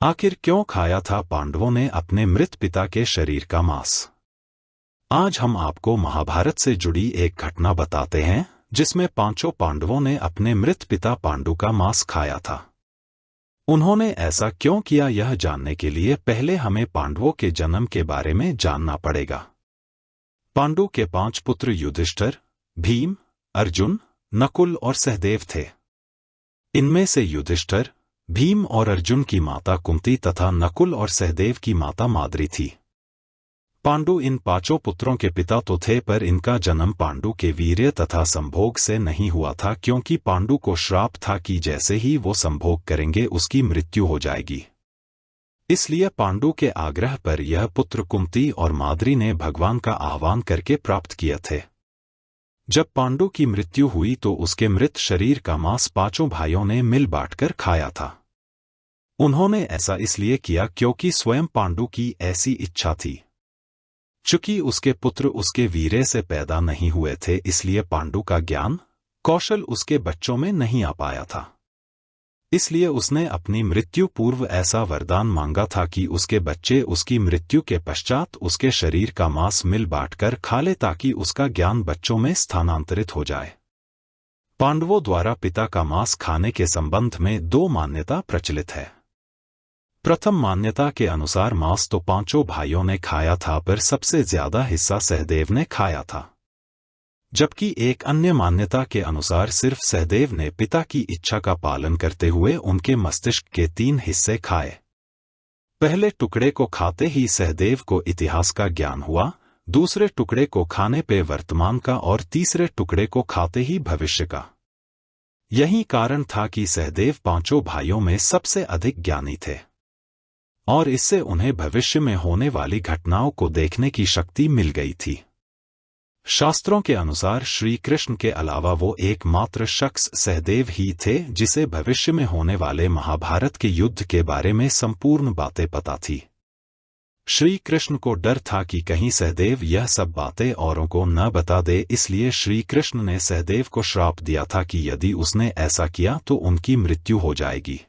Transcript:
आखिर क्यों खाया था पांडवों ने अपने मृत पिता के शरीर का मांस? आज हम आपको महाभारत से जुड़ी एक घटना बताते हैं जिसमें पांचों पांडवों ने अपने मृत पिता पांडु का मांस खाया था। उन्होंने ऐसा क्यों किया, यह जानने के लिए पहले हमें पांडवों के जन्म के बारे में जानना पड़ेगा। पांडु के 5 पुत्र युधिष्ठिर, भीम, अर्जुन, नकुल और सहदेव थे। इनमें से युधिष्ठिर, भीम और अर्जुन की माता कुंती तथा नकुल और सहदेव की माता माद्री थी। पांडु इन 5 पुत्रों के पिता तो थे, पर इनका जन्म पांडु के वीर्य तथा संभोग से नहीं हुआ था, क्योंकि पांडु को श्राप था कि जैसे ही वो संभोग करेंगे उसकी मृत्यु हो जाएगी। इसलिए पांडु के आग्रह पर यह पुत्र कुंती और माद्री ने भगवान का आह्वान करके प्राप्त किए थे। जब पांडु की मृत्यु हुई तो उसके मृत शरीर का मांस 5 भाइयों ने मिल बांटकर खाया था। उन्होंने ऐसा इसलिए किया क्योंकि स्वयं पांडु की ऐसी इच्छा थी। चूंकि उसके पुत्र उसके वीर्य से पैदा नहीं हुए थे, इसलिए पांडु का ज्ञान कौशल उसके बच्चों में नहीं आ पाया था। इसलिए उसने अपनी मृत्यु पूर्व ऐसा वरदान मांगा था कि उसके बच्चे उसकी मृत्यु के पश्चात उसके शरीर का मांस मिल बांटकर खा ले, ताकि उसका ज्ञान बच्चों में स्थानांतरित हो जाए। पांडवों द्वारा पिता का मांस खाने के संबंध में 2 मान्यता प्रचलित है। प्रथम मान्यता के अनुसार मांस तो 5 भाइयों ने खाया था, पर सबसे ज्यादा हिस्सा सहदेव ने खाया था। जबकि एक अन्य मान्यता के अनुसार सिर्फ सहदेव ने पिता की इच्छा का पालन करते हुए उनके मस्तिष्क के 3 हिस्से खाए। पहले टुकड़े को खाते ही सहदेव को इतिहास का ज्ञान हुआ, दूसरे टुकड़े को खाने पे वर्तमान का और तीसरे टुकड़े को खाते ही भविष्य का। यही कारण था कि सहदेव 5 भाइयों में सबसे अधिक ज्ञानी थे और इससे उन्हें भविष्य में होने वाली घटनाओं को देखने की शक्ति मिल गई थी। शास्त्रों के अनुसार श्री कृष्ण के अलावा वो एकमात्र शख्स सहदेव ही थे जिसे भविष्य में होने वाले महाभारत के युद्ध के बारे में संपूर्ण बातें पता थी। श्री कृष्ण को डर था कि कहीं सहदेव यह सब बातें औरों को न बता दे, इसलिए श्री कृष्ण ने सहदेव को श्राप दिया था कि यदि उसने ऐसा किया तो उनकी मृत्यु हो जाएगी।